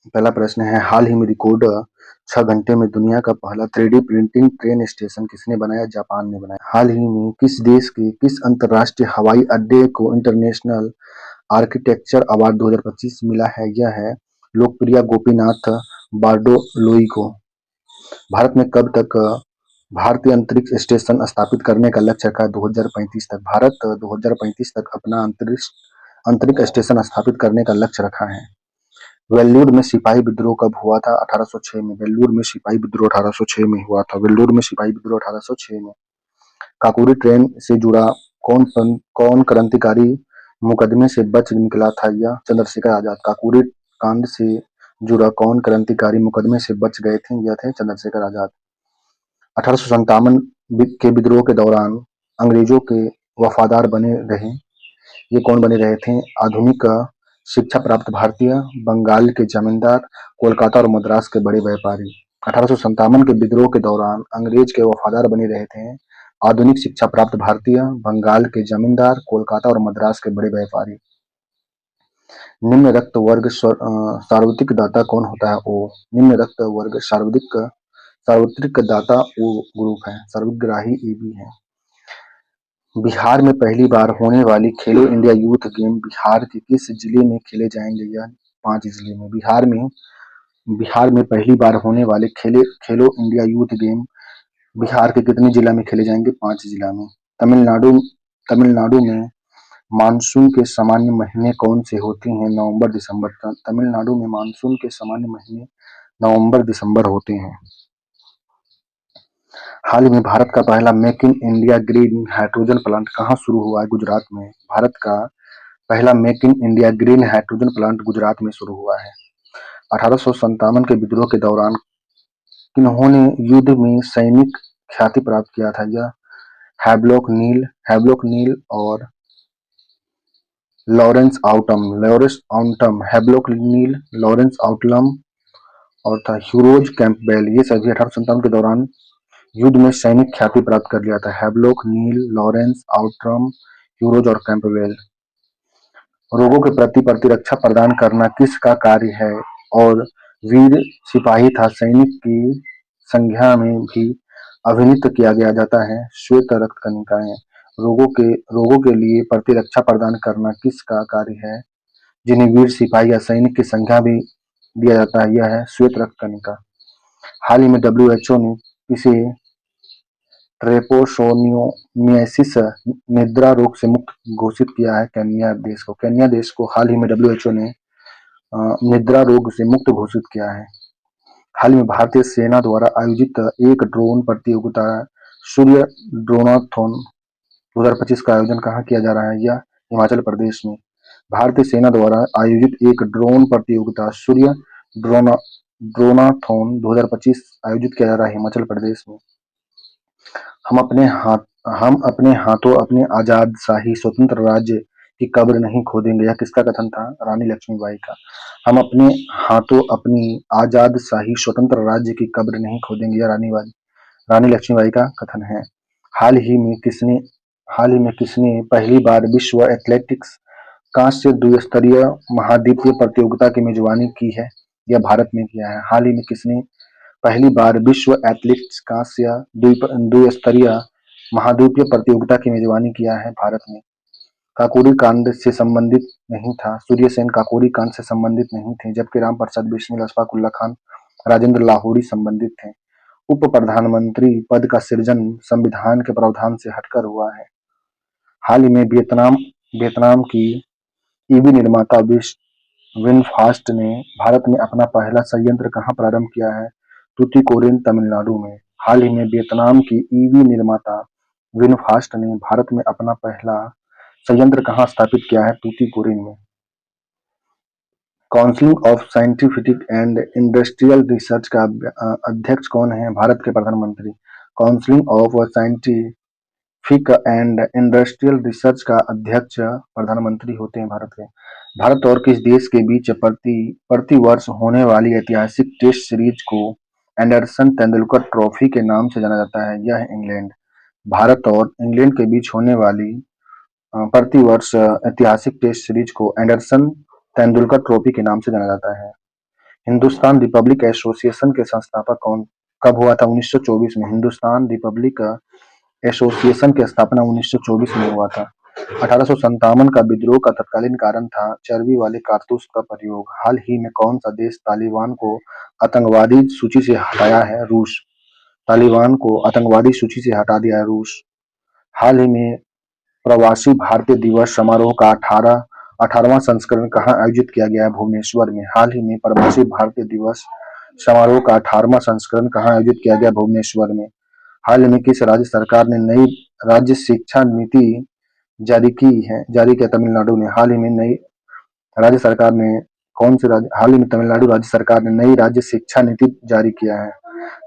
पहला प्रश्न है, हाल ही में रिकॉर्ड 6 घंटे में दुनिया का पहला 3D प्रिंटिंग ट्रेन स्टेशन किसने बनाया? जापान ने बनाया। हाल ही में किस देश के किस अंतर्राष्ट्रीय हवाई अड्डे को इंटरनेशनल आर्किटेक्चर अवार्ड 2025 मिला है? यह है लोकप्रिय गोपीनाथ बारडोलोई को। भारत ने कब तक भारतीय अंतरिक्ष स्टेशन स्थापित करने का लक्ष्य रखा? 2035 तक। भारत 2035 तक अपना अंतरिक्ष स्टेशन स्थापित करने का लक्ष्य रखा है। वेल्लूर में सिपाही विद्रोह कब हुआ था? 1806 में। वेल्लूर में सिपाही विद्रोह 1806 में हुआ था। वेल्लूर में सिपाही विद्रोह 1806 में। काकोरी ट्रेन से जुड़ा कौन क्रांतिकारी मुकदमे से बच निकला था? या चंद्रशेखर आजाद। काकोरी कांड से जुड़ा कौन क्रांतिकारी मुकदमे से बच गए थे? यह थे चंद्रशेखर आजाद। 1857 के विद्रोह के दौरान अंग्रेजों के वफादार बने रहे। ये कौन बने रहे थे? आधुनिक शिक्षा प्राप्त भारतीय, बंगाल के जमींदार, कोलकाता और मद्रास के बड़े व्यापारी। 1857 के विद्रोह के दौरान अंग्रेज के वफादार बने रहे थे आधुनिक शिक्षा प्राप्त भारतीय, बंगाल के जमींदार, कोलकाता और मद्रास के बड़े व्यापारी। निम्न रक्त वर्ग सार्वत्रिक दाता कौन होता है? ओ। निम्न रक्त वर्ग सार्वत्रिक दाता ओ ग्रुप है। सर्वग्राही एबी है। बिहार में पहली बार होने वाली खेलो इंडिया यूथ गेम बिहार के किस जिले में खेले जाएंगे? यह 5 जिले में। बिहार में पहली बार होने वाले खेलो इंडिया यूथ गेम बिहार के कितने जिला में खेले जाएंगे? 5 जिला में। तमिलनाडु में मानसून के सामान्य महीने कौन से होते हैं? नवंबर दिसंबर। तमिलनाडु में मानसून के सामान्य महीने नवंबर दिसंबर होते हैं। हाल ही में भारत का पहला make in India green hydrogen plant कहाँ शुरू हुआ है? गुजरात में। भारत का पहला make in India green hydrogen plant Gujarat में शुरू हुआ है। 1857 के विद्रोह के दौरान किन्होंने युद्ध में सैनिक ख्याति प्राप्त किया था? यह हैवलॉक नील और लॉरेंस आउटम। हैवलॉक नील, लॉरेंस आउटलम और था ह्यूरोज कैंपबेल। ये सभी 1857 के दौरान युद्ध में सैनिक ख्याति प्राप्त कर लिया था। हैवलॉक नील, लॉरेंस आउटरम, ह्यूरोज और कैंपबेल। रोगों के प्रति प्रतिरक्षा प्रदान करना किसका कार्य है? और वीर सिपाही था सैनिक की संज्ञा में भी अभिहित किया गया जाता है श्वेत रक्त कणिकाएं। रोगों के लिए प्रतिरक्षा प्रदान करना किसका कार्य है? जिन्हें वीर सिपाही या सैनिक की संज्ञा भी दिया जाता है, यह है श्वेत रक्त कणिका। हाल ही में WHO ने इसे ट्रेपोसोनियोसिस निद्रा रोग से मुक्त घोषित किया है केन्या देश को। केन्या देश को हाल ही में WHO ने निद्रा रोग से मुक्त घोषित किया है। हाल ही में भारतीय सेना द्वारा आयोजित एक ड्रोन प्रतियोगिता सूर्य ड्रोनाथॉन 2025 का आयोजन कहाँ किया जा रहा है? यह हिमाचल प्रदेश में। भारतीय सेना द्वारा आयोजित एक ड्रोन प्रतियोगिता सूर्य ड्रोनाथॉन 2025 आयोजित किया जा रहा है हिमाचल प्रदेश में। हम अपने हाथों अपने आजाद शाही स्वतंत्र राज्य की कब्र नहीं खोदेंगे। यह किसका कथन था? रानी लक्ष्मीबाई का। हम अपने हाथों अपनी आजाद शाही स्वतंत्र राज्य की कब्र नहीं खोदेंगे। यह रानी लक्ष्मीबाई का कथन है। हाल ही में किसने पहली बार विश्व एथलेटिक्स कांस्य द्विस्तरीय महाद्वीपीय प्रतियोगिता की मेजबानी की है? यह भारत ने किया है। हाल ही में किसने पहली बार विश्व एथलेटिक्स कांस्य द्विस्तरीय महाद्वीपीय प्रतियोगिता की मेजबानी किया है? भारत ने। काकोरी कांड से संबंधित नहीं था। सूर्यसेन काकोरी कांड से संबंधित नहीं थे, जबकि राम प्रसाद बिस्मिल, अशफाक उल्लाह खान, राजेंद्र लाहौरी संबंधित थे। उप प्रधानमंत्री पद का सृजन संविधान के प्रावधान से हटकर हुआ है। हाल ही में वियतनाम की ईवी निर्माता विनफास्ट ने भारत में अपना पहला संयंत्र कहाँ प्रारंभ किया है? तूतीकोरिन, तमिलनाडु में। हाल ही में वियतनाम की ईवी निर्माता विनफास्ट ने भारत में अपना पहला संयंत्र कहाँ स्थापित किया है? तूतीकोरिन में। Council of scientific and industrial research का अध्यक्ष कौन है? भारत के प्रधानमंत्री। Council of scientific and industrial research का अध्यक्ष प्रधानमंत्री होते हैं भारत के। भारत और किस देश के बीच प्रति वर्ष होने वाली ऐतिहासिक टेस्ट सीरीज को एंडरसन तेंदुलकर ट्रॉफी के नाम से जाना जाता है? यह इंग्लैंड। भारत और इंग्लैंड के बीच होने वाली प्रति वर्ष ऐतिहासिक टेस्ट सीरीज को एंडरसन तेंदुलकर ट्रॉफी के नाम से जाना जाता है। हिंदुस्तान रिपब्लिक एसोसिएशन के संस्थापक कौन कब हुआ था? 1924 में। हिंदुस्तान रिपब्लिक एसोसिएशन की स्थापना 1924 में हुआ था। 1857 का विद्रोह का तत्कालीन कारण था चर्बी वाले कारतूस का प्रयोग। हाल ही में कौन सा देश तालिबान को आतंकवादी सूची से हटाया है? रूस। तालिबान को आतंकवादी सूची से हटा दिया है रूस। हाल ही में प्रवासी भारतीय दिवस समारोह का 18वां संस्करण कहाँ आयोजित किया गया है? भुवनेश्वर में। हाल ही में प्रवासी भारतीय दिवस समारोह का 18वां संस्करण कहाँ आयोजित किया गया? भुवनेश्वर में। हाल ही में किस राज्य सरकार ने नई राज्य शिक्षा नीति जारी किया? तमिलनाडु ने। हाल ही में नई राज्य सरकार ने कौन से राज्य हाल ही में तमिलनाडु राज्य सरकार ने नई राज्य शिक्षा नीति जारी किया है।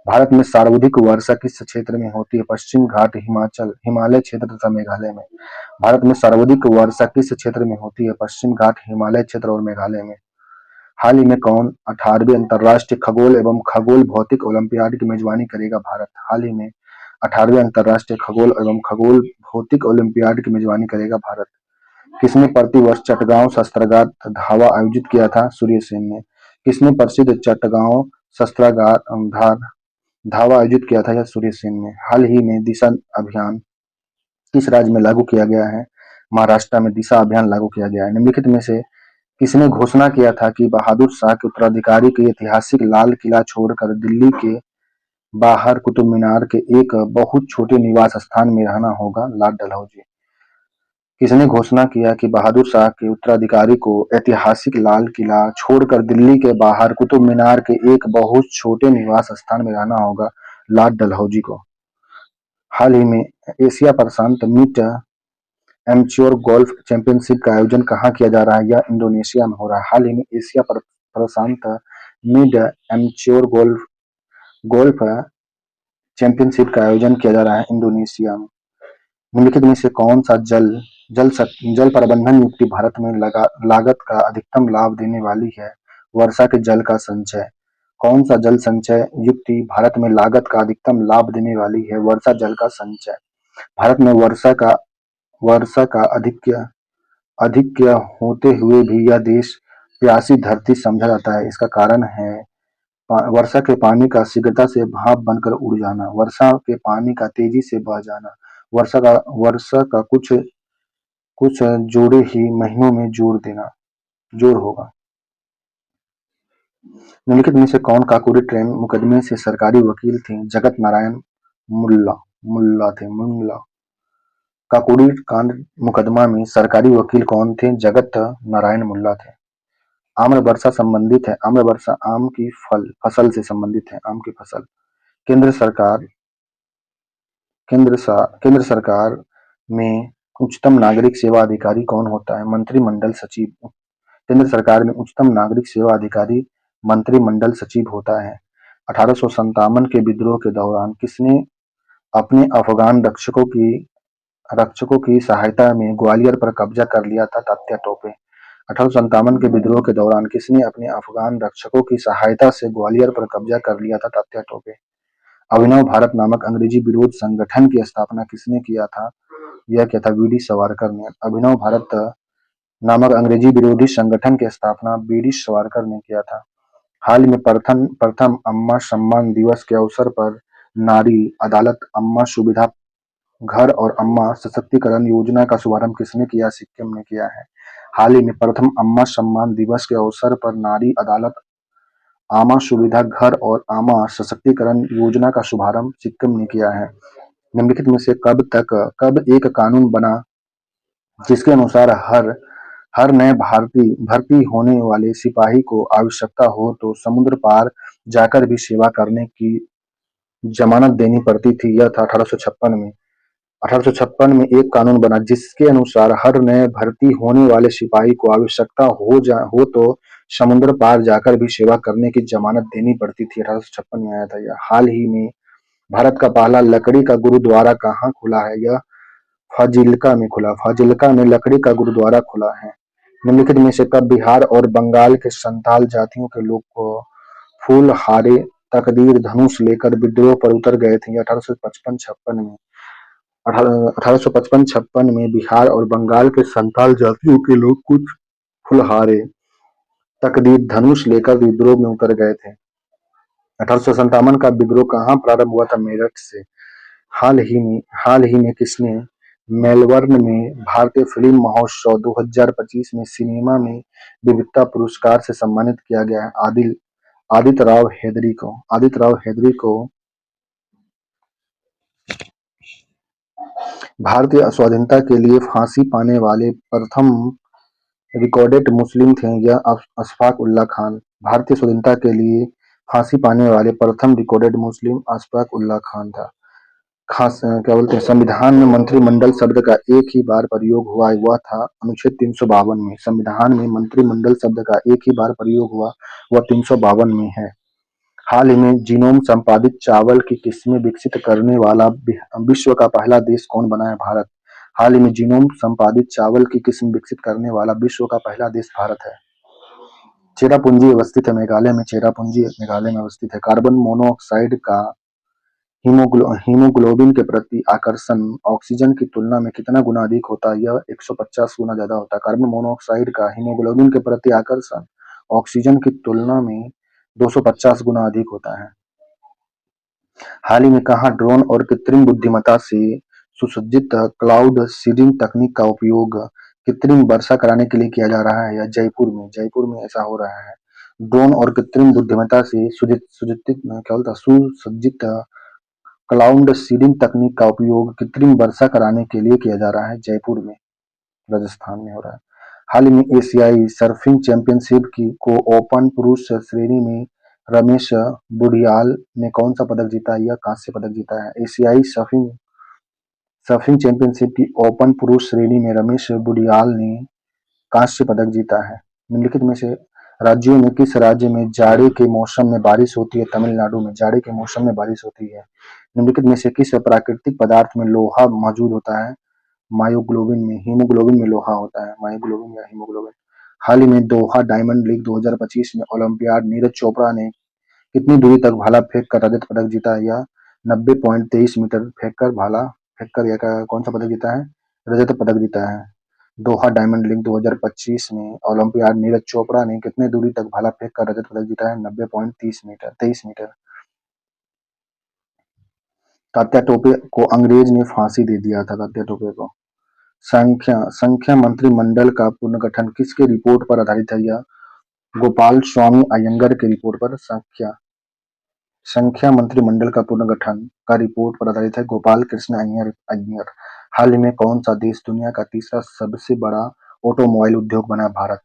भारत में सर्वाधिक वर्षा किस क्षेत्र में होती है? पश्चिम घाट, हिमाचल, हिमालय क्षेत्र तथा मेघालय में। भारत में सर्वाधिक वर्षा किस क्षेत्र में होती है? पश्चिम घाट, हिमालय क्षेत्र और मेघालय में। हाल ही में कौन 18वीं अंतर्राष्ट्रीय खगोल एवं खगोल भौतिक ओलंपियाड की मेजबानी करेगा? भारत। हाल ही में 18वीं अंतर्राष्ट्रीय खगोल एवं खगोल भौतिक ओलंपियाड की मेजबानी करेगा भारत। किसने प्रतिवर्ष चटगांव शस्त्रागार धावा आयोजित किया था? सूर्य सेन ने। किसने प्रसिद्ध चटगांव शस्त्रागार धावा आयोजित किया था? सूर्य सेन ने। हाल ही में दिशा अभियान किस राज्य में लागू किया गया है? महाराष्ट्र में दिशा अभियान लागू किया गया है। निम्नलिखित में से किसने घोषणा किया था कि बहादुर शाह के उत्तराधिकारी के ऐतिहासिक लाल किला छोड़कर दिल्ली के बाहर कुतुब मीनार के एक बहुत छोटे निवास स्थान में रहना होगा? लॉर्ड डलहौजी। किसने घोषणा किया कि बहादुर शाह के उत्तराधिकारी को ऐतिहासिक लाल किला छोड़कर दिल्ली के बाहर कुतुब मीनार के एक बहुत छोटे निवास स्थान में रहना होगा? लॉर्ड डलहौजी को। हाल ही में एशिया प्रशांत मिड एमेच्योर गोल्फ चैंपियनशिप का आयोजन कहाँ किया जा रहा है? यह इंडोनेशिया में हो रहा है। हाल ही में एशिया प्रशांत mid amateur golf golf championship का आयोजन किया जा रहा है इंडोनेशिया में। निम्नलिखित में से कौन सा जल प्रबंधन युक्ति भारत में लागत का अधिकतम लाभ देने वाली है? वर्षा के जल का संचय। कौन सा जल संचय युक्ति भारत में लागत का अधिकतम लाभ देने वाली है? वर्षा जल का संचय। भारत में वर्षा का अधिक्य होते हुए भी यह देश प्यासी धरती समझा जाता है। इसका कारण है वर्षा के पानी का शीघ्रता से भाप बनकर उड़ जाना, वर्षा के पानी का तेजी से बह जाना, वर्षा का कुछ कुछ जोड़े ही महीनों में जोड़ होगा। निम्नलिखित में से कौन काकोरी ट्रेन मुकदमे से सरकारी वकील थे? जगत नारायण मुल्ला। काकोरी कांड मुकदमा में सरकारी वकील कौन थे? जगत नारायण मुल्ला थे। आम्र वर्षा संबंधित है। आम्र वर्षा आम की फसल से संबंधित है। आम की फसल। केंद्र सरकार में उच्चतम नागरिक सेवा अधिकारी कौन होता है? मंत्रिमंडल सचिव। केंद्र सरकार में उच्चतम नागरिक सेवा अधिकारी मंत्रिमंडल सचिव होता है। 1857 के विद्रोह के दौरान किसने अपने अफगान रक्षकों की सहायता में ग्वालियर पर कब्जा कर लिया था? तात्या टोपे। 1857 के विद्रोह के दौरान किसने अपने अफगान रक्षकों की सहायता से ग्वालियर पर कब्जा कर लिया था? तात्या टोपे। अभिनव भारत नामक अंग्रेजी विरोध संगठन की स्थापना किसने किया था? यह किया था वी डी सावरकर ने। अभिनव भारत नामक अंग्रेजी विरोधी संगठन की स्थापना वी डी सावरकर ने किया था। हाल में प्रथम अम्मा सम्मान दिवस के अवसर पर नारी अदालत, अम्मा सुविधा घर और अम्मा सशक्तिकरण योजना का शुभारंभ किसने किया? सिक्किम ने किया है। हाल ही में प्रथम अम्मा सम्मान दिवस के अवसर पर नारी अदालत, आमा सुविधा घर और आमा सशक्तिकरण योजना का शुभारंभ सिक्किम ने किया है। निम्नलिखित में से कब एक कानून बना जिसके अनुसार हर नए भर्ती होने वाले सिपाही को आवश्यकता हो तो समुद्र पार जाकर भी सेवा करने की जमानत देनी पड़ती थी? यह था 1856 में। 1856 में एक कानून बना जिसके अनुसार हर नए भर्ती होने वाले सिपाही को आवश्यकता हो तो समुद्र पार जाकर भी सेवा करने की जमानत देनी पड़ती थी। 1856 में आया था यह। हाल ही में भारत का पहला लकड़ी का गुरुद्वारा कहाँ खुला है? यह फाजिल्का में खुला। फाजिल्का में लकड़ी का गुरुद्वारा खुला है। निम्नलिखित में से कब बिहार और बंगाल के संथाल जातियों के लोग को फूल हारे तकदीर धनुष लेकर विद्रोह पर उतर गए थे? 1855-56 में। 1855-56 में बिहार और बंगाल के संथाल जातियों के लोग कुछ फुलहारे तकदीर धनुष लेकर विद्रोह में उतर गए थे। 1857 का विद्रोह कहाँ प्रारंभ हुआ था? मेरठ से। हाल ही में किसने मेलबर्न में भारतीय फिल्म महोत्सव 2025 में सिनेमा में विविधता पुरस्कार से सम्मानित किया गया है? आदित्य राव हैदरी को। भारतीय स्वाधीनता के लिए फांसी पाने वाले प्रथम रिकॉर्डेड मुस्लिम थे यह अशफाक उल्लाह खान। भारतीय स्वतंत्रता के लिए फांसी पाने वाले प्रथम रिकॉर्डेड मुस्लिम अशफाक उल्लाह खान था। खास क्या बोलते हैं, संविधान में मंत्रिमंडल शब्द का एक ही बार प्रयोग हुआ वह था अनुच्छेद 352 में। संविधान में मंत्रिमंडल शब्द का एक ही बार प्रयोग हुआ वह 352 में है। हाल ही में जीनोम संपादित चावल की किस्में विकसित करने वाला विश्व का पहला देश कौन बना है? भारत। हाल ही में जीनोम संपादित चावल की किस्म विकसित करने वाला विश्व का पहला देश भारत है। चेरापूंजी अवस्थित है मेघालय में। मेघालय में अवस्थित है। कार्बन मोनोऑक्साइड का हीमोग्लोबिन के प्रति आकर्षण ऑक्सीजन की तुलना में कितना गुना अधिक होता है? यह 150 गुना ज्यादा होता है। कार्बन मोनोऑक्साइड का हीमोग्लोबिन के प्रति आकर्षण ऑक्सीजन की तुलना में 250 गुना अधिक होता है। हाल ही में कहाँ ड्रोन और कृत्रिम बुद्धिमत्ता से सुसज्जित क्लाउड सीडिंग तकनीक का उपयोग कृत्रिम वर्षा कराने के लिए किया जा रहा है? या जयपुर में ऐसा हो रहा है। ड्रोन और कृत्रिम बुद्धिमत्ता से सुसज्जित क्लाउड सीडिंग तकनीक का उपयोग कृत्रिम वर्षा कराने के लिए किया जा रहा है। जयपुर में, राजस्थान में हो रहा है। हाल ही में एशियाई सर्फिंग चैंपियनशिप को ओपन पुरुष श्रेणी में रमेश बुडियाल ने कौन सा पदक जीता? यह कांस्य पदक जीता है। एशियाई सर्फिंग चैंपियनशिप की ओपन पुरुष श्रेणी में रमेश बुडियाल ने कांस्य पदक जीता है। निम्नलिखित में से राज्यों में किस राज्य में जाड़े के मौसम में बारिश होती है? तमिलनाडु में जाड़े के मौसम में बारिश होती है। निम्नलिखित में से किस प्राकृतिक पदार्थ में लोहा मौजूद होता है? हीमोग्लोबिन में लोहा होता है। मायोग्लोबिन या हीमोग्लोबिन। हाल ही में दोहा डायमंड लीग 2025 में ओलंपियाड नीरज चोपड़ा ने कितनी दूरी तक भाला फेंक कर रजत पदक जीता? या 90.23 मीटर फेंक कर यह कौन सा पदक जीता है? रजत पदक जीता है। दोहा डायमंड लीग 2025 में ओलंपियाड नीरज चोपड़ा ने कितने दूरी तक भाला फेंक कर रजत पदक जीता है? 23 मीटर। तात्या टोपे को अंग्रेज ने फांसी दे दिया था। तात्या टोपे को। संख्या मंत्रिमंडल का पुनर्गठन किसके रिपोर्ट पर आधारित है? यह गोपाल स्वामी अयंगर के रिपोर्ट पर। संख्या मंत्रिमंडल का पुनर्गठन का रिपोर्ट पर आधारित है गोपाल कृष्ण अयंगर। हाल ही में कौन सा देश दुनिया का तीसरा सबसे बड़ा ऑटोमोबाइल उद्योग बना? भारत।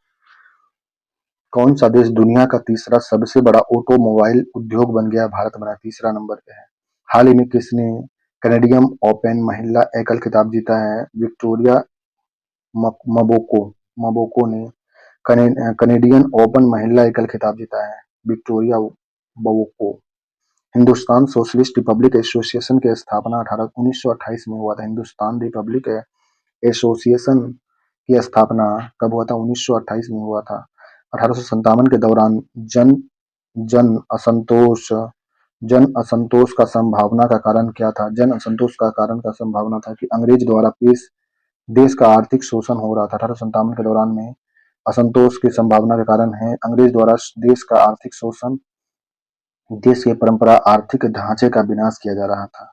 कौन सा देश दुनिया का तीसरा सबसे बड़ा ऑटोमोबाइल उद्योग बन गया? भारत बना, तीसरा नंबर पे है। हाल ही में किसने कैनेडियन ओपन महिला एकल खिताब जीता है? विक्टोरिया मबोको ने कैनेडियन ओपन महिला एकल खिताब जीता है। Victoria Mboko. Hindustan socialist republic association की स्थापना 1928 में हुआ था। हिंदुस्तान रिपब्लिक एसोसिएशन की स्थापना कब हुआ था? 1928 में हुआ था। 1857 के दौरान जन जन असंतोष जन असंतोष का संभावना का कारण क्या था? जन असंतोष का कारण का संभावना था कि अंग्रेज द्वारा देश का आर्थिक शोषण हो रहा था। 1857 के दौरान में असंतोष की संभावना के कारण है अंग्रेज द्वारा देश का आर्थिक शोषण, देश के परंपरा आर्थिक ढांचे का विनाश किया जा रहा था।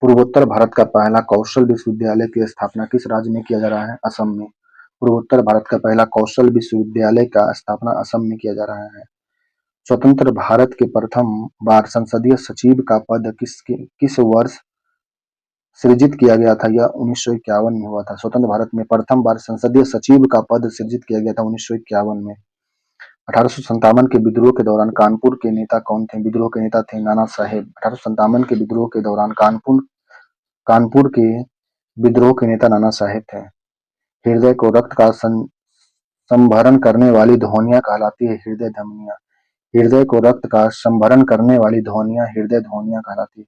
पूर्वोत्तर भारत का पहला कौशल विश्वविद्यालय की स्थापना किस राज्य में किया जा रहा है? असम में। पूर्वोत्तर भारत का पहला कौशल विश्वविद्यालय का स्थापना असम में किया जा रहा है। स्वतंत्र भारत के प्रथम बार संसदीय सचिव का पद किस वर्ष सृजित किया गया था? यह 1951 में हुआ था। स्वतंत्र भारत में प्रथम बार संसदीय सचिव का पद सृजित किया गया था 1951 में। 1857 के विद्रोह के दौरान कानपुर के नेता कौन थे? विद्रोह के नेता थे नाना साहेब। 1857 के विद्रोह के दौरान कानपुर के विद्रोह के नेता नाना साहेब थे। हृदय को रक्त का संभरण करने वाली ध्वनियां कहलाती है हृदय धमनियां। हृदय को रक्त का संभरण करने वाली ध्वनियां हृदय ध्वनियां कहलाती है।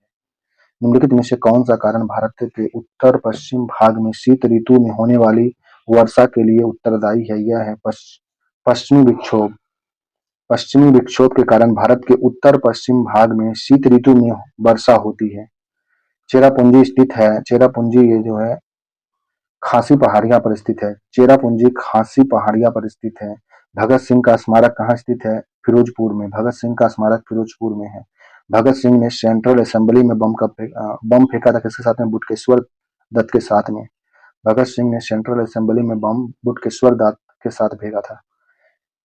निम्नलिखित में से कौन सा कारण भारत के उत्तर पश्चिम भाग में शीत ऋतु में होने वाली वर्षा के लिए उत्तरदायी है? यह है पश्चिमी विक्षोभ। पश्चिमी विक्षोभ के कारण भारत के उत्तर पश्चिम भाग में शीत ऋतु में वर्षा होती है। चेरापूंजी स्थित है। चेरापूंजी ये जो है खासी पहाड़ियां पर स्थित है। चेरापूंजी खासी पहाड़ियां पर स्थित है भगत सिंह का स्मारक कहाँ स्थित है? फिरोजपुर में। भगत सिंह का स्मारक फिरोजपुर में है। भगत सिंह ने सेंट्रल असेंबली में बम फेंका था किसके साथ में? बुटकेश्वर दत्त के साथ में। भगत सिंह ने सेंट्रल असेंबली में बम बुटकेश्वर दत्त के साथ फेंका था।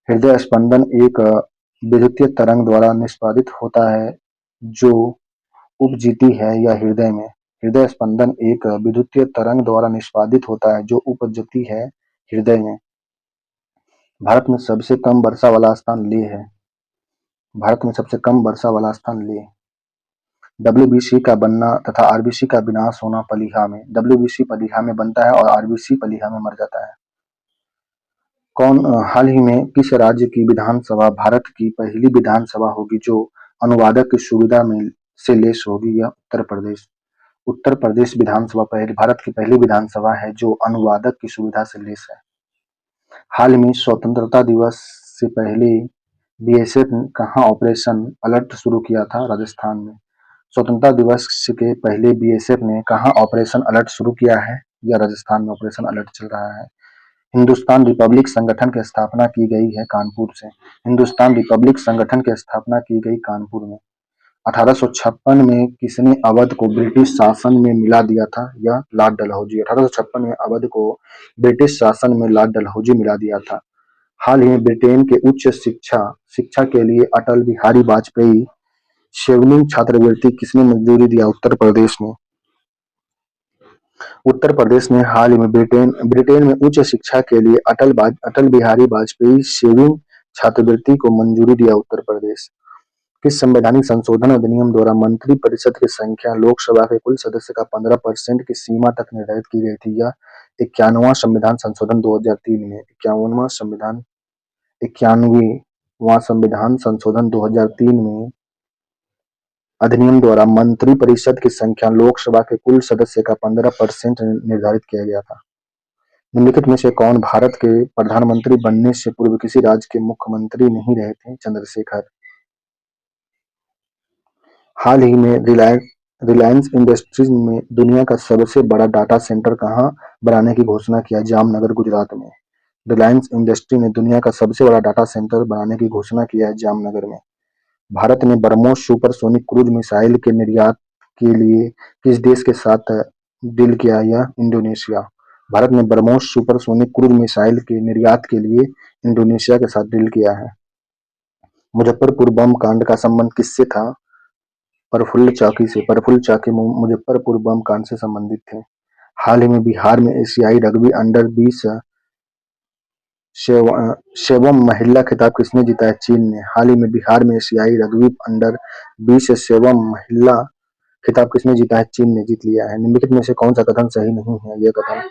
हृदय स्पंदन एक विद्युतीय तरंग द्वारा निष्पादित होता है जो उपजीति है या हृदय में। हृदय स्पंदन एक विद्युतीय तरंग द्वारा निष्पादित होता है जो उपजती है हृदय में। भारत में सबसे कम वर्षा वाला स्थान लेह है। भारत में सबसे कम वर्षा वाला स्थान लेह। डब्ल्यूबीसी का बनना तथा आरबीसी का विनाश होना पलीहा में। डब्ल्यूबीसी पलीहा में बनता है और आरबीसी पलीहा में मर जाता है। हाल ही में किस राज्य की विधानसभा भारत की पहली विधानसभा होगी जो अनुवादक की सुविधा में से लेस होगी? या उत्तर प्रदेश। उत्तर प्रदेश विधानसभा भारत की पहली विधानसभा है जो अनुवादक की सुविधा से लेस है। हाल में स्वतंत्रता दिवस से पहले बीएसएफ ने कहाँ ऑपरेशन अलर्ट शुरू किया था? राजस्थान में। स्वतंत्रता दिवस के पहले बीएसएफ ने कहाँ ऑपरेशन अलर्ट शुरू किया है? या राजस्थान में ऑपरेशन अलर्ट चल रहा है। हिंदुस्तान रिपब्लिक संगठन की स्थापना की गई है कानपुर से। हिंदुस्तान रिपब्लिक संगठन की स्थापना की गई कानपुर में। 1856 में किसने अवध को ब्रिटिश शासन में मिला दिया था? यह लॉर्ड डलहौजी। 1856 में अवध को ब्रिटिश शासन में लॉर्ड डलहौजी मिला दिया था। हाल ही में ब्रिटेन के उच्च शिक्षा शिक्षा के लिए अटल बिहारी वाजपेयी शेवनिंग छात्रवृत्ति किसने मंजूरी दिया? उत्तर प्रदेश ने। उत्तर प्रदेश ने हाल ही में ब्रिटेन में उच्च शिक्षा के लिए अटल बिहारी वाजपेयी शेविंग छात्रवृत्ति को मंजूरी दिया। उत्तर प्रदेश। किस संवैधानिक संशोधन अधिनियम द्वारा मंत्री परिषद की संख्या लोकसभा के कुल सदस्य का 15% की सीमा तक निर्धारित की गई थी? यह 91वां संविधान संशोधन 2003 में। 91वां संविधान संशोधन 2003 में अधिनियम द्वारा मंत्री परिषद की संख्या लोकसभा के कुल सदस्य का 15% निर्धारित किया गया था। निम्नलिखित में से कौन भारत के प्रधानमंत्री बनने से पूर्व किसी राज्य के मुख्यमंत्री नहीं रहे थे? चंद्रशेखर। हाल ही में रिलायंस इंडस्ट्रीज में दुनिया का सबसे बड़ा डाटा सेंटर कहाँ बनाने की घोषणा किया? जामनगर, गुजरात में। रिलायंस इंडस्ट्री ने दुनिया का सबसे बड़ा डाटा सेंटर बनाने की घोषणा किया है जामनगर में। भारत ने ब्रह्मोस सुपरसोनिक क्रूज मिसाइल के निर्यात के लिए किस देश के साथ डील किया? या इंडोनेशिया। भारत ने ब्रह्मोस सुपरसोनिक क्रूज मिसाइल के निर्यात के लिए इंडोनेशिया के साथ डील किया है। मुजफ्फरपुर बम कांड का संबंध किससे था? प्रफुल्ल चाकी से। प्रफुल्ल चाकी मुजफ्फरपुर बम कांड से संबंधित थे। हाल ही में बिहार में एशियाई रग्बी अंडर 20 सेवम महिला खिताब किसने जीता है? चीन ने। हाल ही में बिहार में एशियाई रग्बी अंडर 20 सेवम महिला खिताब किसने जीता है? चीन ने जीत लिया है। निम्नलिखित में से कौन सा कथन सही नहीं है? यह कथन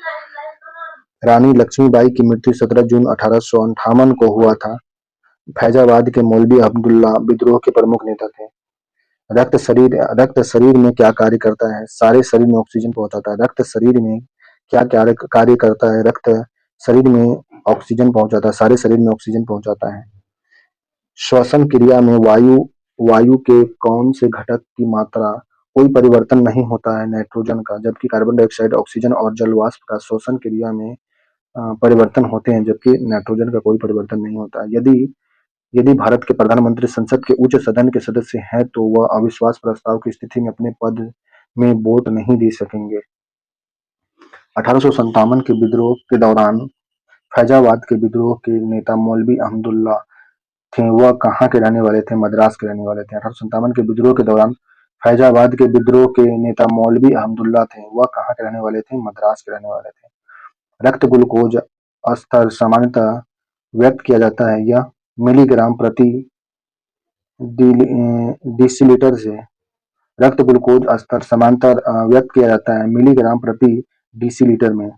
रानी लक्ष्मीबाई की मृत्यु 17 जून 1858 को हुआ था। फैजाबाद के मौलवी अब्दुल्ला विद्रोह के प्रमुख नेता थे। रक्त शरीर में क्या कार्य करता है? सारे शरीर में ऑक्सीजन पहुंचाता है। रक्त शरीर में क्या कार्य करता है? रक्त शरीर में ऑक्सीजन पहुंचाता है। सारे शरीर में ऑक्सीजन पहुंचाता है। श्वसन क्रिया में वायु के कौन से घटक की मात्रा कोई परिवर्तन नहीं होता है? नाइट्रोजन का। जबकि कार्बन डाइऑक्साइड, ऑक्सीजन और जल वाष्प का श्वसन क्रिया में परिवर्तन होते हैं, जबकि नाइट्रोजन का कोई परिवर्तन नहीं होता। यदि यदि भारत के प्रधानमंत्री संसद के उच्च सदन के सदस्य हैं तो वह अविश्वास प्रस्ताव की स्थिति में अपने पद में वोट नहीं दे सकेंगे। 1857 के विद्रोह के दौरान फैजाबाद के विद्रोह के नेता मौलवी अहमदुल्ला थे, वह कहाँ के रहने वाले थे? मद्रास के रहने वाले थे। 1857 के विद्रोह के दौरान फैजाबाद के विद्रोह के नेता मौलवी अहमदुल्ला थे, वह कहाँ के रहने वाले थे? मद्रास के रहने वाले थे। रक्त ग्लूकोज स्तर सामान्यतः व्यक्त किया जाता है यह मिलीग्राम प्रति डिसिलीटर से। रक्त ग्लूकोज स्तर समांतर व्यक्त किया जाता है मिलीग्राम प्रति डिसिलीटर में।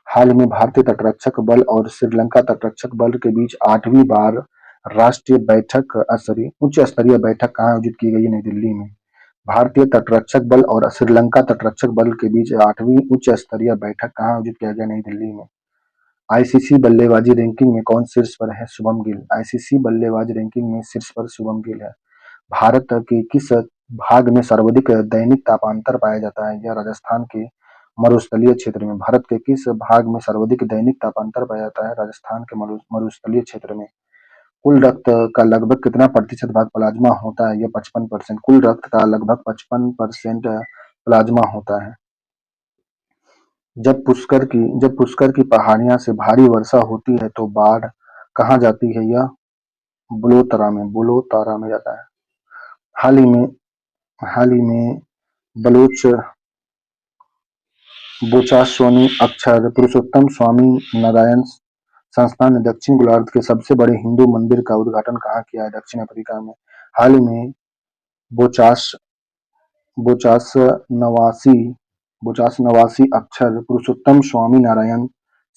हाल ही में भारतीय तटरक्षक बल और श्रीलंका तटरक्षक बल के बीच 8वीं बार राष्ट्रीय उच्च स्तरीय बैठक कहाँ आयोजित की गई? नई दिल्ली में। भारतीय तटरक्षक बल और श्रीलंका तटरक्षक बल के बीच 8वीं उच्च स्तरीय बैठक कहाँ आयोजित किया गया? नई दिल्ली में। आईसीसी बल्लेबाजी रैंकिंग में कौन शीर्ष पर है? शुभम गिल। आईसीसी बल्लेबाजी रैंकिंग में शीर्ष पर शुभम गिल है। भारत के किस भाग में सर्वाधिक दैनिक तापांतर पाया जाता है? यह राजस्थान के मरुस्थलीय क्षेत्र में भारत के किस भाग में सर्वाधिक दैनिक तापांतर पाया जाता है? राजस्थान के मरुस्थलीय क्षेत्र में। कुल रक्त का लगभग कितना प्रतिशत भाग प्लाज्मा होता है? यह 55%। कुल रक्त का लगभग 55% प्लाज्मा होता है। जब पुष्कर की पहाड़ियां से भारी वर्षा होती है तो बाढ़ कहाँ जाती है? यह बुलोतारा में जाता है। हाल ही में हाल ही में बलोच बोचास्वामी अक्षर पुरुषोत्तम स्वामी नारायण संस्थान ने दक्षिण गोलार्ध के सबसे बड़े हिंदू मंदिर का उद्घाटन कहाँ किया है? दक्षिण अफ्रीका में। हाल ही में बोचास बोचास नवासी बोचास नवासी अक्षर पुरुषोत्तम स्वामी नारायण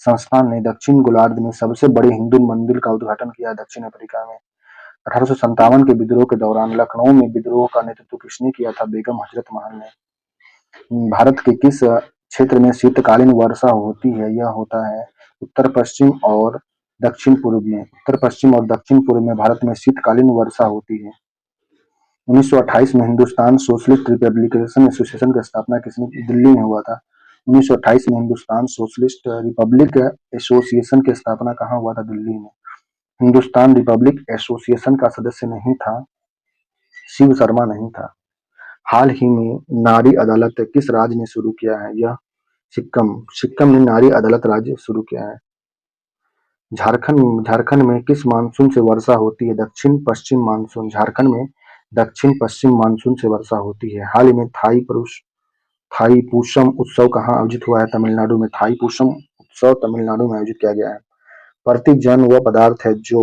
संस्थान ने दक्षिण गोलार्ध में सबसे बड़े हिंदू मंदिर का उद्घाटन किया है दक्षिण अफ्रीका में। 1857 के विद्रोह के दौरान लखनऊ में विद्रोह का नेतृत्व किसने किया था? बेगम हजरत महल ने। भारत के किस क्षेत्र में शीतकालीन वर्षा होती है? यह होता है उत्तर पश्चिम और दक्षिण पूर्व में। उत्तर पश्चिम और दक्षिण पूर्व में भारत में शीतकालीन वर्षा होती है। 1928 में हिंदुस्तान सोशलिस्ट रिपब्लिकेशन एसोसिएशन की स्थापना किसने दिल्ली में हुआ था? 1928 में हिंदुस्तान सोशलिस्ट रिपब्लिक एसोसिएशन की स्थापना कहाँ हुआ था? दिल्ली में। हिंदुस्तान रिपब्लिक एसोसिएशन का सदस्य नहीं था, शिव शर्मा नहीं था। हाल ही में नारी अदालत किस राज्य ने शुरू किया है? यह सिक्किम ने नारी अदालत राज्य शुरू किया है। झारखंड में किस मानसून से वर्षा होती है? दक्षिण पश्चिम मानसून। झारखंड में दक्षिण पश्चिम मानसून से वर्षा होती है। हाल ही में थाई पूसम उत्सव कहाँ आयोजित हुआ है? तमिलनाडु में। थाई पूसम उत्सव तमिलनाडु में आयोजित किया गया है। प्रतिजन वह पदार्थ है जो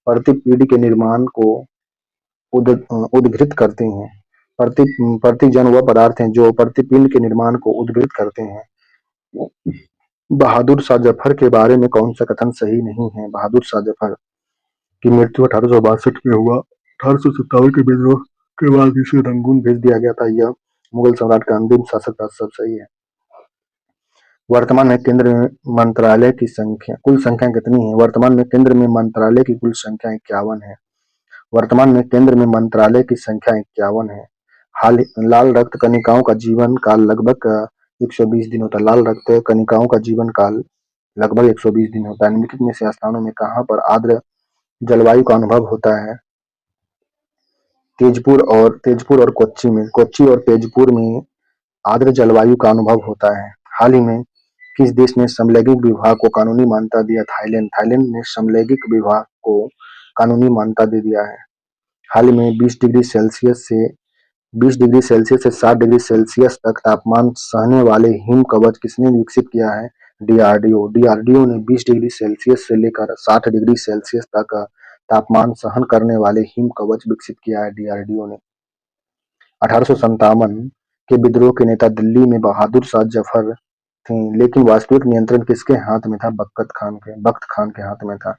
प्रतिपीढ़ी के निर्माण को उद्घृत करते हैं। प्रतिजन वह पदार्थ हैं जो प्रतिपिंड के निर्माण को उद्घृत करते हैं। बहादुर शाह जफर के बारे में कौन सा कथन सही नहीं है? बहादुर शाह जफर की मृत्यु 1862 में हुआ। 1857 के विद्रोह के बाद इसे रंगून भेज दिया गया था। यह मुगल सम्राट का अंतिम शासक था। सब सही है। वर्तमान में केंद्र मंत्रालय की कुल संख्या कितनी है? वर्तमान में केंद्र में मंत्रालय की कुल संख्या 51 है। वर्तमान में केंद्र में मंत्रालय की संख्या 51 है। लाल रक्त कणिकाओं का जीवन काल लगभग 120 दिन होता है। लाल रक्त कणिकाओं का जीवन काल लगभग 120 दिन होता है। निम्नलिखित में से स्थानों में कहाँ पर आर्द्र जलवायु का अनुभव होता है? तेजपुर और कोच्चि और तेजपुर में आर्द्र जलवायु का अनुभव होता है। हाल ही में किस देश ने समलैंगिक विवाह को कानूनी मान्यता दिया? थाईलैंड ने समलैंगिक विवाह को कानूनी मान्यता दे दिया है। हाल ही में 20 डिग्री सेल्सियस से 60 डिग्री सेल्सियस तक तापमान सहने वाले हिम कवच किसने विकसित किया है? डीआरडीओ ने 20 डिग्री सेल्सियस से लेकर 60 डिग्री सेल्सियस तक तापमान सहन करने वाले हिम कवच विकसित किया है डीआरडीओ ने। 1857 के विद्रोह के नेता दिल्ली में बहादुर शाह जफर थे, लेकिन वास्तविक नियंत्रण किसके हाथ में था? बख्त खान के हाथ में था।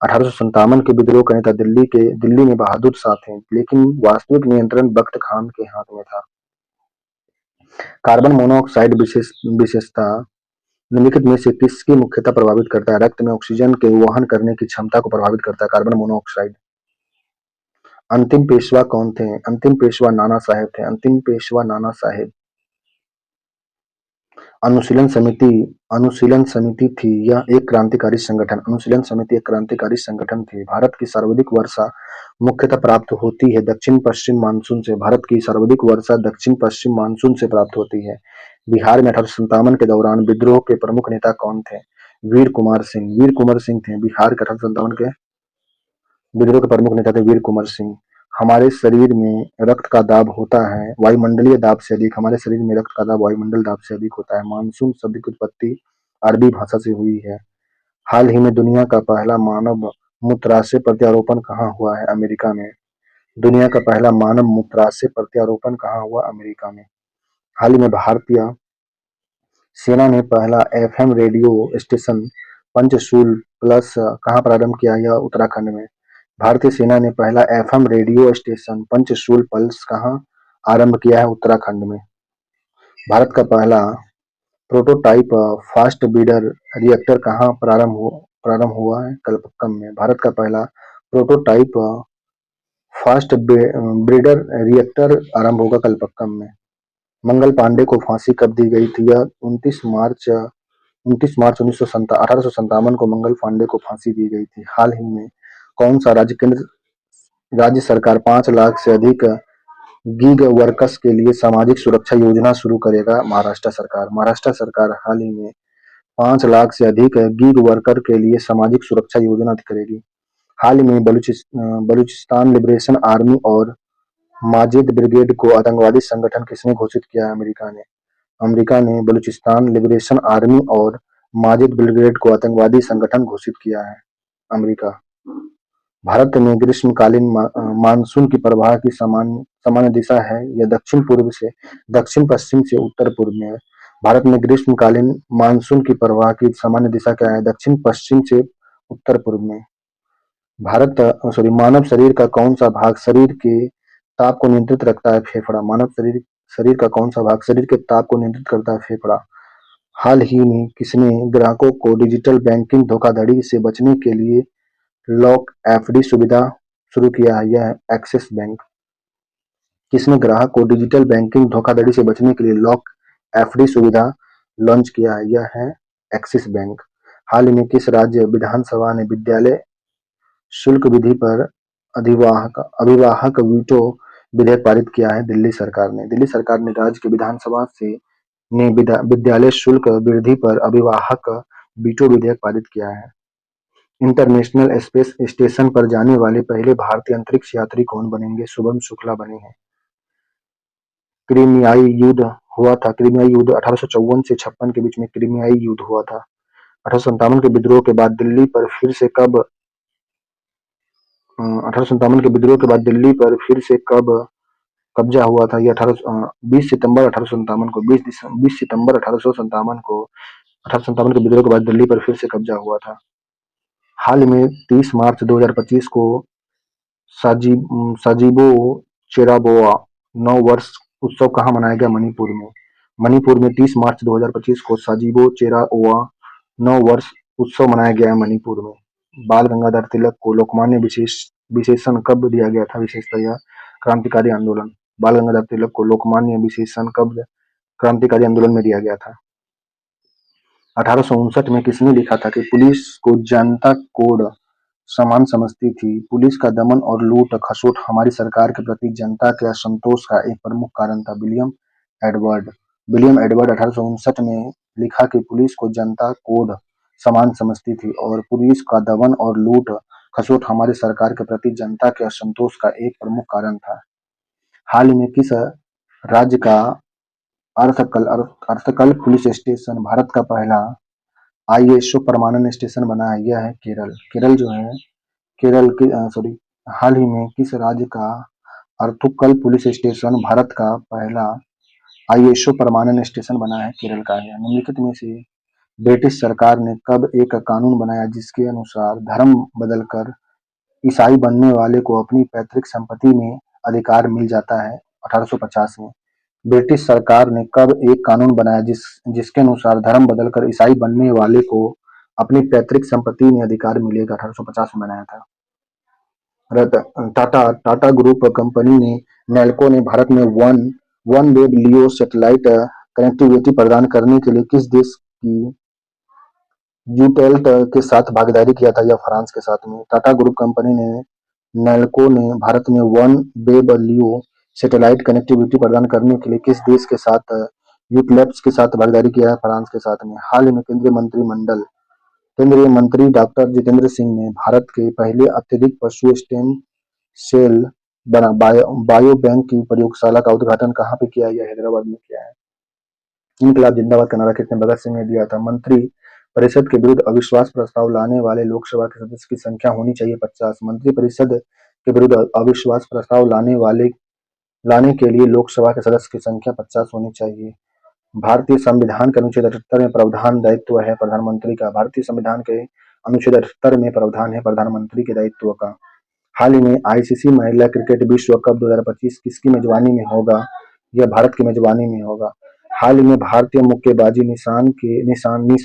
1857 के विद्रोह का नेता दिल्ली में बहादुर शाह थे, लेकिन वास्तविक नियंत्रण बख्त खान के हाथ में था। कार्बन मोनोऑक्साइड विशेषता निम्नलिखित में से किसकी मुख्यतः प्रभावित करता है? रक्त में ऑक्सीजन के वहन करने की क्षमता को प्रभावित करता है कार्बन मोनोऑक्साइड। अंतिम पेशवा कौन थे? अंतिम पेशवा नाना साहेब थे। अंतिम पेशवा नाना साहेब। अनुशीलन समिति थी। यह एक क्रांतिकारी संगठन अनुशीलन समिति एक क्रांतिकारी संगठन थी। भारत की सर्वाधिक वर्षा मुख्यतः प्राप्त होती है दक्षिण पश्चिम मानसून से। भारत की सर्वाधिक वर्षा दक्षिण पश्चिम मानसून से प्राप्त होती है। बिहार में 1857 के दौरान विद्रोह के प्रमुख नेता कौन थे? वीर कुमार सिंह थे। बिहार के 1857 के विद्रोह के प्रमुख नेता थे वीर कुंवर सिंह। हमारे शरीर में रक्त का दाब होता है वायुमंडलीय दाब से अधिक। हमारे शरीर में रक्त का दाब वायुमंडल दाब से अधिक होता है। मानसून शब्द की उत्पत्ति अरबी भाषा से हुई है। हाल ही में दुनिया का पहला मानव मूत्राशय प्रत्यारोपण कहाँ हुआ है? अमेरिका में। दुनिया का पहला मानव मूत्राशय प्रत्यारोपण कहाँ हुआ? अमेरिका में। हाल ही में भारतीय सेना ने पहला एफएम रेडियो स्टेशन पंचशूल प्लस कहाँ प्रारंभ किया? यह उत्तराखंड में। भारतीय सेना ने पहला एफएम रेडियो स्टेशन पंचशूल पल्स कहाँ आरंभ किया है? उत्तराखंड में। भारत का पहला प्रोटोटाइप फास्ट ब्रीडर रिएक्टर कहाँ प्रारंभ हुआ है? कलपक्कम में। भारत का पहला प्रोटोटाइप फास्ट ब्रीडर रिएक्टर आरंभ होगा कलपक्कम में। मंगल पांडे को फांसी कब दी गई थी? यह 29 मार्च 1857 को मंगल पांडे को फांसी दी गई थी। हाल ही में कौन सा राज्य सरकार 5 लाख से अधिक गीग वर्कर्स के लिए सामाजिक सुरक्षा योजना शुरू करेगा? महाराष्ट्र सरकार। महाराष्ट्र सरकार हाल ही में 5 लाख से अधिक गीग वर्कर के लिए सामाजिक सुरक्षा योजना करेगी। हाल ही में बलूचिस्तान लिबरेशन आर्मी और माजिद ब्रिगेड को आतंकवादी संगठन किसने घोषित किया है? अमेरिका ने। अमेरिका ने बलूचिस्तान लिबरेशन आर्मी और माजिद ब्रिगेड को आतंकवादी संगठन घोषित किया है। अमेरिका। भारत में ग्रीष्मकालीन मानसून की प्रवाह की सामान्य दिशा है। यह दक्षिण पूर्व से दक्षिण पश्चिम से उत्तर पूर्व में है। भारत में ग्रीष्मकालीन मानसून की प्रवाह की सामान्य दिशा क्या है? दक्षिण पश्चिम से उत्तर पूर्व में। मानव शरीर का कौन सा भाग शरीर के ताप को नियंत्रित रखता है? फेफड़ा। मानव शरीर का कौन सा भाग शरीर के ताप को नियंत्रित करता है? फेफड़ा। हाल ही में किसने ग्राहकों को डिजिटल बैंकिंग धोखाधड़ी से बचने के लिए लॉक एफडी सुविधा शुरू किया है? यह है एक्सिस बैंक। किसने ग्राहक को डिजिटल बैंकिंग धोखाधड़ी से बचने के लिए लॉक एफडी सुविधा लॉन्च किया है? यह है एक्सिस बैंक। हाल ही में किस राज्य विधानसभा ने विद्यालय शुल्क विधि पर अभिवाहक वीटो विधेयक पारित किया है? दिल्ली सरकार ने। दिल्ली सरकार ने राज्य की विधानसभा से ने विद्यालय शुल्क वृद्धि पर अभिवाहक वीटो विधेयक पारित किया है। इंटरनेशनल स्पेस स्टेशन पर जाने वाले पहले भारतीय अंतरिक्ष यात्री कौन बनेंगे? शुभम शुक्ला बने हैं। क्रीमियाई युद्ध हुआ था। क्रीमियाई युद्ध 1854 से 56 के बीच में क्रीमियाई युद्ध हुआ था। 1857 के विद्रोह के बाद दिल्ली पर फिर से कब 1857 के विद्रोह के बाद दिल्ली पर फिर से कब कब्जा हुआ था? यह 20 सितंबर 1857 को 20 सितंबर 1857 को 1857 के विद्रोह के बाद दिल्ली पर फिर से कब्जा हुआ था। हाल में 30 मार्च 2025 को साजिबो चेराबोआ 9 वर्ष उत्सव कहाँ मनाया गया? मणिपुर में। मणिपुर में 30 मार्च 2025 को साजिबो चेराओआ 9 वर्ष उत्सव मनाया गया है मणिपुर में। बाल गंगाधर तिलक को लोकमान्य विशेषण कब दिया गया था? विशेषतः क्रांतिकारी आंदोलन। बाल गंगाधर तिलक को लोकमान्य विशेषण कब क्रांतिकारी आंदोलन में दिया गया था? 1859 में किसने लिखा था कि पुलिस को जनता कोड समान समझती थी? पुलिस का दमन और लूट खसोट हमारी सरकार के प्रति जनता के असंतोष का एक प्रमुख कारण था। विलियम एडवर्ड 1859 में लिखा कि पुलिस को जनता कोड समान समझती थी और पुलिस का दमन और लूट खसोट हमारी सरकार के प्रति जनता के असंतोष का एक प्रमुख कारण था। हाल ही में किस राज्य का अर्थकल पुलिस स्टेशन भारत का पहला आईएसओ प्रमाणन स्टेशन बना है? यह है केरल। केरल जो है हाल ही में किस राज्य का अर्थुकल पुलिस स्टेशन भारत का पहला आईएसओ प्रमाणन स्टेशन बना है? केरल का है। निम्नलिखित में से ब्रिटिश सरकार ने कब एक कानून बनाया जिसके अनुसार धर्म बदलकर ईसाई बनने वाले को अपनी पैतृक संपत्ति में अधिकार मिल जाता है? 1850 में। ब्रिटिश सरकार ने कब एक कानून बनाया जिसके अनुसार धर्म बदलकर ईसाई बनने वाले को अपनी पैतृक संपत्ति में अधिकार मिलेगा? 1850 में बनाया था। टाटा ग्रुप कंपनी ने नेल्को ने भारत में वन वेब लियो सैटेलाइट कनेक्टिविटी प्रदान करने के लिए किस देश की यूटेल्ट के साथ भागीदारी किया था? या फ्रांस के साथ में। टाटा ग्रुप कंपनी ने नेल्को ने भारत में वन वेब लियो सैटेलाइट कनेक्टिविटी प्रदान करने के लिए किस देश के साथ यूटेल्ट के साथ भागीदारी किया है? फ्रांस के साथ में। हाल ही में केंद्रीय मंत्री डॉक्टर जितेंद्र सिंह ने भारत के पहले अत्यधिक पशु स्टेम सेल बायो बैंक की प्रयोगशाला का उद्घाटन कहाँ पे किया? यह हैदराबाद में किया है। इनकलाब जिंदाबाद का नारा किसने भगत सिंह ने दिया था? मंत्री परिषद के विरुद्ध अविश्वास प्रस्ताव लाने वाले लोकसभा के सदस्य की संख्या होनी चाहिए 50। मंत्री परिषद के विरुद्ध अविश्वास प्रस्ताव लाने के लिए लोकसभा के सदस्य की संख्या 50 होनी चाहिए। भारतीय संविधान के अनुच्छेद 78 में प्रावधान दायित्व है प्रधानमंत्री का। भारतीय संविधान के अनुच्छेद 78 में प्रावधान है प्रधानमंत्री के दायित्व का। हाल ही में आईसीसी महिला क्रिकेट विश्व कप 2025 किसकी मेजबानी में होगा? यह भारत की मेजबानी में होगा। हाल ही में भारतीय मुक्केबाजी निशा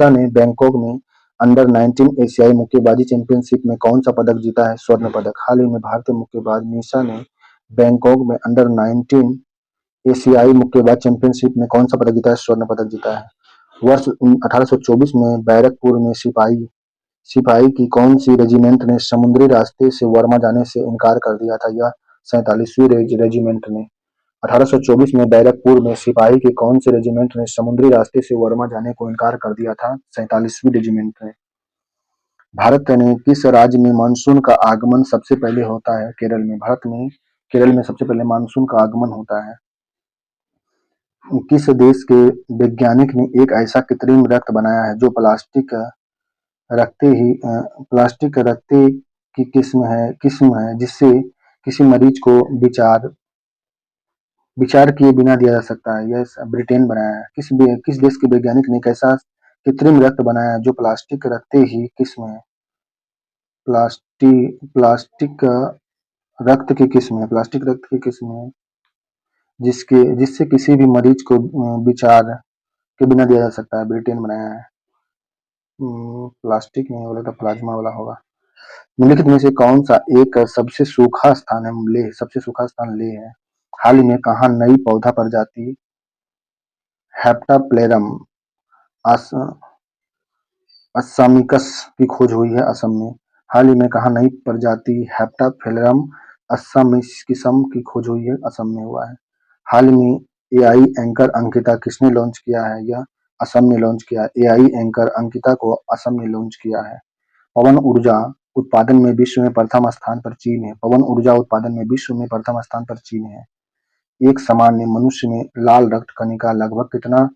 ने बैंकॉक में अंडर 19 एशियाई मुक्केबाजी चैंपियनशिप में कौन सा पदक जीता है? स्वर्ण पदक। हाल ही में भारतीय मुक्केबाज निशा ने बैंकॉक में अंडर 19 एशियाई मुक्केबाज चैंपियनशिप में कौन सा पदक जीता है? स्वर्ण पदक जीता है। वर्ष 1824 में बैरकपुर में सिपाही सिपाही की कौन सी रेजिमेंट ने समुद्री रास्ते से बर्मा जाने से इनकार कर दिया था? यह 47वीं रेजिमेंट ने। 1824 में बैरकपुर में सिपाही की कौन सी रेजिमेंट ने समुद्री रास्ते से बर्मा जाने को इनकार कर दिया था? 47वीं रेजिमेंट ने। भारत में किस राज्य में मानसून का आगमन सबसे पहले होता है? केरल में। भारत में केरल में सबसे पहले मानसून का आगमन होता है। किस देश के वैज्ञानिक ने एक ऐसा कृत्रिम रक्त बनाया है जो प्लास्टिक रखते की किस्म है जिससे किसी मरीज को विचार किए बिना दिया जा सकता है? यह ब्रिटेन बनाया है। किस देश के वैज्ञानिक ने एक ऐसा कृत्रिम रक्त बनाया है जो प्लास्टिक रखते ही किस्म है? प्लास्टिक प्लास्टिक रक्त की किस्म है जिससे किसी भी मरीज को विचार के बिना दिया जा सकता है। ब्रिटेन बनाया है। प्लास्टिक नहीं बोला तो प्लाज्मा वाला होगा। निम्नलिखित में से कौन सा एक सबसे सूखा स्थान है? लेह। सबसे सूखा स्थान लेह है। हाल ही में कहाँ नई पौधा प्रजाति हेप्टाप्लेरम अस्सामिकस की खोज हुई है? असम में। हाल ही में कहाँ नई प्रजाति हेप्टाप्लेरम अस्सामिकसम की खोज हुई है? असम में हुआ है। हाल में एआई एंकर अंकिता किसने लॉन्च किया है? यह असम ने लॉन्च किया है। एआई एंकर अंकिता को असम ने लॉन्च किया है। पवन ऊर्जा उत्पादन में विश्व में प्रथम स्थान पर चीन है। पवन ऊर्जा उत्पादन में विश्व में प्रथम स्थान पर चीन है। एक सामान्य मनुष्य में लाल रक्त कणिका लगभग कितना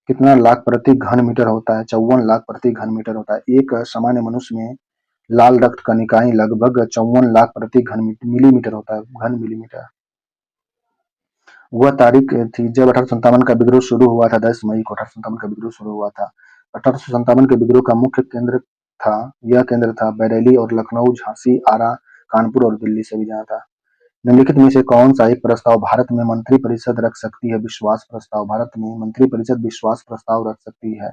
कितना लाख प्रति घन मीटर होता है? 54 लाख प्रति घन मीटर होता है। एक सामान्य मनुष्य में लाल रक्त कणिकाएं लगभग 54 लाख प्रति घन मिलीमीटर होता है। घन मिलीमीटर। वह तारीख थी जब 1857 का विद्रोह शुरू हुआ था। 10 मई को 1857 का विद्रोह शुरू हुआ था। 1857 के विद्रोह का मुख्य केंद्र था बरेली और लखनऊ, झांसी, आरा, कानपुर और दिल्ली से भी जहाँ था। निम्नलिखित में से कौन सा एक प्रस्ताव भारत में मंत्रिपरिषद रख सकती है? विश्वास प्रस्ताव। भारत में मंत्रिपरिषद विश्वास प्रस्ताव रख सकती है।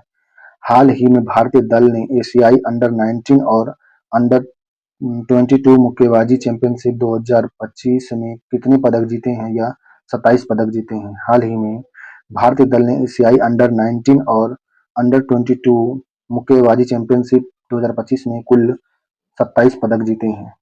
हाल ही में भारतीय दल ने एशियाई अंडर 19 और अंडर 22 मुक्केबाजी चैंपियनशिप 2025 में कितने पदक जीते हैं? या 27 पदक जीते हैं। हाल ही में भारतीय दल ने एशियाई अंडर 19 और अंडर 22 मुक्केबाजी चैंपियनशिप 2025 में कुल 27 पदक जीते हैं।